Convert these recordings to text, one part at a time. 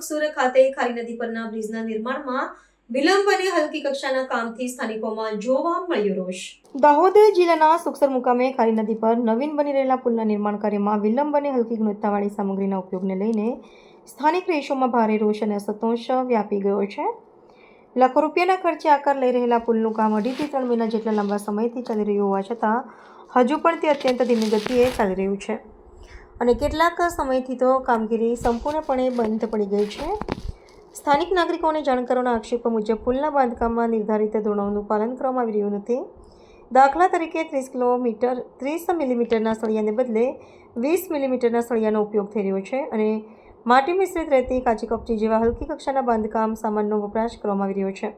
સુખસુર ખાતે ખારી નદી પરના બ્રિજના નિર્માણમાં વિલંબ અને હલકી કક્ષાના કામથી સ્થાનિકોમાં જોવા મળ્યો રોષ। દાહોદ જિલ્લાના સુખસર મુકામે ખારી નદી પર નવીન બની રહેલા પુલના નિર્માણ કાર્યમાં વિલંબ અને હલકી ગુણવત્તાવાળી સામગ્રીના ઉપયોગને લઈને સ્થાનિક રહીશોમાં ભારે રોષ અને અસંતોષ વ્યાપી ગયો છે। લાખો રૂપિયાના ખર્ચે આકાર લઈ રહેલા પુલનું કામ 2.5 થી 3 મહિના જેટલા લાંબા સમયથી ચાલી રહ્યું હોવા છતાં હજુ પણ તે અત્યંત ધીમી ગતિએ ચાલી રહ્યું છે અને કેટલાક સમયથી તો કામગીરી સંપૂર્ણપણે બંધ પડી ગઈ છે। સ્થાનિક નાગરિકોને જાણકારોના આક્ષેપો મુજબ પુલના બાંધકામમાં નિર્ધારિત ધોરણોનું પાલન કરવામાં આવી રહ્યું નથી। દાખલા તરીકે 30 મિલીમીટરના સળિયાને બદલે 20 મિલીમીટરના સળિયાનો ઉપયોગ થઈ રહ્યો છે અને માટી મિશ્રિત રહેતી કાચી કપચી જેવા હલકી કક્ષાના બાંધકામ સામાનનો વપરાશ કરવામાં આવી રહ્યો છે।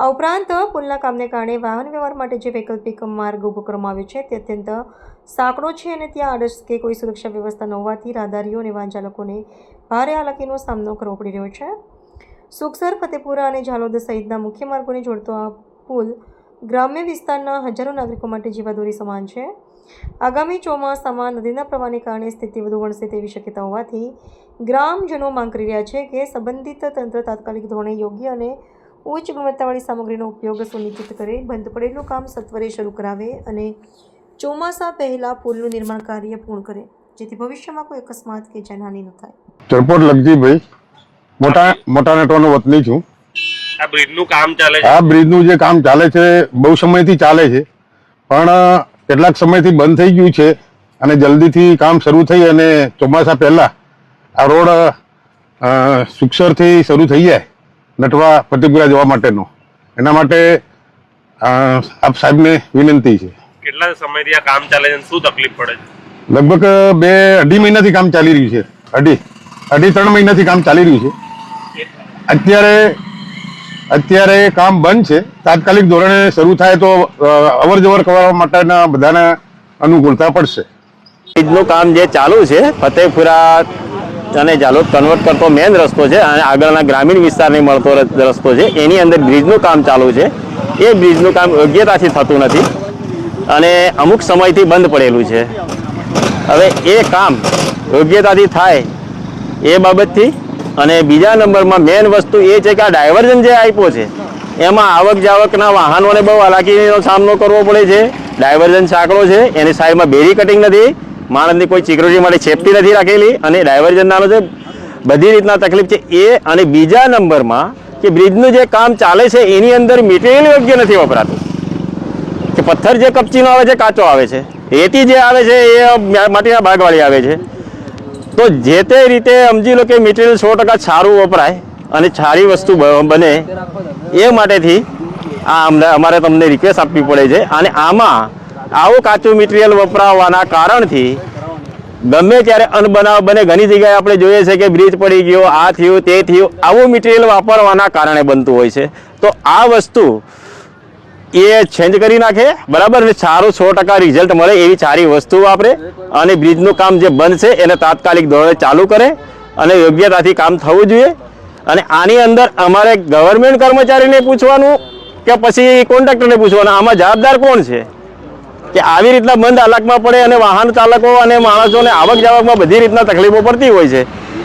આ ઉપરાંત પુલના કામને કારણે વાહન વ્યવહાર માટે જે વૈકલ્પિક માર્ગ ઊભો કરવામાં આવ્યો છે તે અત્યંત સાંકડો છે અને ત્યાં આડશ કે કોઈ સુરક્ષા વ્યવસ્થા ન હોવાથી રાહદારીઓ અને વાહન ચાલકોને ભારે હાલાકીનો સામનો કરવો પડી રહ્યો છે। સુખસર, ફતેપુરા અને ઝાલોદ સહિતના મુખ્ય માર્ગોને જોડતો આ પુલ ગ્રામ્ય વિસ્તારના હજારો નાગરિકો માટે જીવાદોરી સમાન છે। આગામી ચોમાસામાં નદીના પ્રવાહને કારણે સ્થિતિ વધુ વણસે તેવી શક્યતા હોવાથી ગ્રામજનો માંગ કરી રહ્યા છે કે સંબંધિત તંત્ર તાત્કાલિક ધોરણે યોગ્ય અને ઉચ્ચ ગુણવત્તાવાળી સામગ્રીનો ઉપયોગ સુનિશ્ચિત કરે, બંધ પડેલું કામ સત્વરે શરૂ કરાવે અને ચોમાસા પહેલા પુલનું નિર્માણ કાર્ય પૂર્ણ કરે જેથી ભવિષ્યમાં કોઈ અકસ્માત કે જાનહાનિ ન થાય। ચરપોટ લગજીભાઈ મોટા નેટવાનો વતની છું। આ બ્રિજનું કામ ચાલે છે? આ બ્રિજનું જે કામ ચાલે છે બહુ સમયથી ચાલે છે પણ કેટલાક સમયથી બંધ થઈ ગયું છે અને જલ્દીથી કામ શરૂ થઈ અને ચોમાસા પહેલા આ રોડ સુખસરથી શરૂ થઈ જાય નટવા ફતેપુરા જવા માટેનો, એના માટે આપ સાહેબને વિનંતી છે। કેટલા સમયથી આ કામ ચાલે છે અને શું તકલીફ પડે છે? લગભગ 2-2.5 મહિનાથી કામ ચાલી રહ્યું છે। 2.5-3 મહિનાથી કામ ચાલી રહ્યું છે। અત્યારે કામ બંધ છે। તાત્કાલિક ધોરણે શરૂ થાય તો અવર જવર કરવા માટેના બધાને અનુકૂળતા પડશે। બ્રિજનું કામ જે ચાલુ છે ફતેપુરા અને ઝાલોદ કન્વર્ટ કરતો મેન રસ્તો છે અને આગળના ગ્રામીણ વિસ્તારને મળતો રસ્તો છે, એની અંદર બ્રિજનું કામ ચાલુ છે। એ બ્રિજનું કામ યોગ્યતાથી થતું નથી અને અમુક સમયથી બંધ પડેલું છે। હવે એ કામ યોગ્યતાથી થાય એ બાબતથી અને બીજા નંબરમાં મેન વસ્તુ એ છે કે આ ડાયવર્ઝન જે આપ્યો છે એમાં આવક જાવકના વાહનોને બહુ હાલાકીનો સામનો કરવો પડે છે। ડાયવર્ઝન સાંકડો છે, એની સાઈડમાં બેરી કટિંગ નથી, માણસની કોઈ સિક્યુરિટી માટે સેફટી નથી રાખેલી અને ડાયવર્ઝન નાનો છે, બધી રીતના તકલીફ છે એ। અને બીજા નંબરમાં કે બ્રિજનું જે કામ ચાલે છે એની અંદર મટીરિયલ યોગ્ય નથી વપરાતું, કે પથ્થર જે કપચીનો આવે છે કાચો આવે છે, રેતી જે આવે છે એ માટીના ભાગવાળી આવે છે। તો જે તે રીતે સમજી લો કે મટીરિયલ 100% સારું વપરાય અને સારી વસ્તુ બને એ માટેથી અમારે તમને રિક્વેસ્ટ આપવી પડે છે। અને આમાં આવું કાચું મટીરિયલ વપરાવવાના કારણથી ગમે ત્યારે અનબનાવ બને। ઘણી જગ્યાએ આપણે જોઈએ છે કે બ્રિજ પડી ગયો, આ થયું તે થયું, આવું મટીરિયલ વાપરવાના કારણે બનતું હોય છે। તો આ વસ્તુ એ ચેન્જ કરી નાખે બરાબર ને, સારું 100% રિઝલ્ટ મળે એવી સારી વસ્તુ વાપરે અને બ્રિજનું કામ જે બંધ છે એને તાત્કાલિક ધોરણે ચાલુ કરે અને યોગ્યતાથી કામ થવું જોઈએ। અને આની અંદર અમારે ગવર્મેન્ટ કર્મચારીને પૂછવાનું કે પછી કોન્ટ્રાક્ટરને પૂછવાનું, આમાં જવાબદાર કોણ છે કે આવી રીતના બંધ હાલતમાં પડે અને વાહન ચાલકો અને માણસોને આવક જાવકમાં બધી રીતના તકલીફો પડતી હોય છે।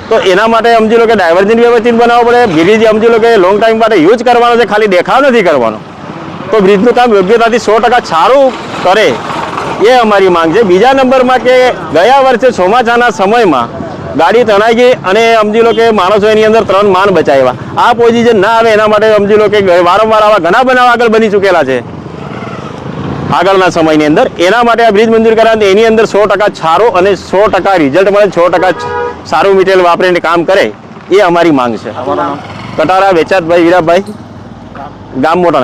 તો એના માટે સમજી લો કે ડાયવર્ઝન વ્યવસ્થિત બનાવવો પડે। બ્રિજ સમજી લો કે લોંગ ટાઈમ માટે યુઝ કરવાનો છે, ખાલી દેખાવ નથી કરવાનો। તો બ્રિજનું કામ યોગ્યતાથી 100% સારું કરે એ અમારી માંગ છે। બીજા નંબરમાં કે ગયા વર્ષે ચોમાસાના સમયમાં ગાડી તણાઈ ગઈ અને સમજી લો કે માણસો એની અંદર 3 માન બચાવ્યા। આ પોઝિશન ના આવે એના માટે સમજી લો કે વારંવાર આવા ઘણા બનાવ આગળ બની ચૂકેલા છે આગળના સમયની અંદર। એના માટે આ બ્રિજ મંજૂર કરાવે એની અંદર 100% સારું અને 100% રિઝલ્ટ મળે, 100% સારું મટીરિયલ વાપરીને કામ કરે એ અમારી માંગ છે। કટારા વેચાતભાઈ વીરાભાઈ, ગામ મોટા।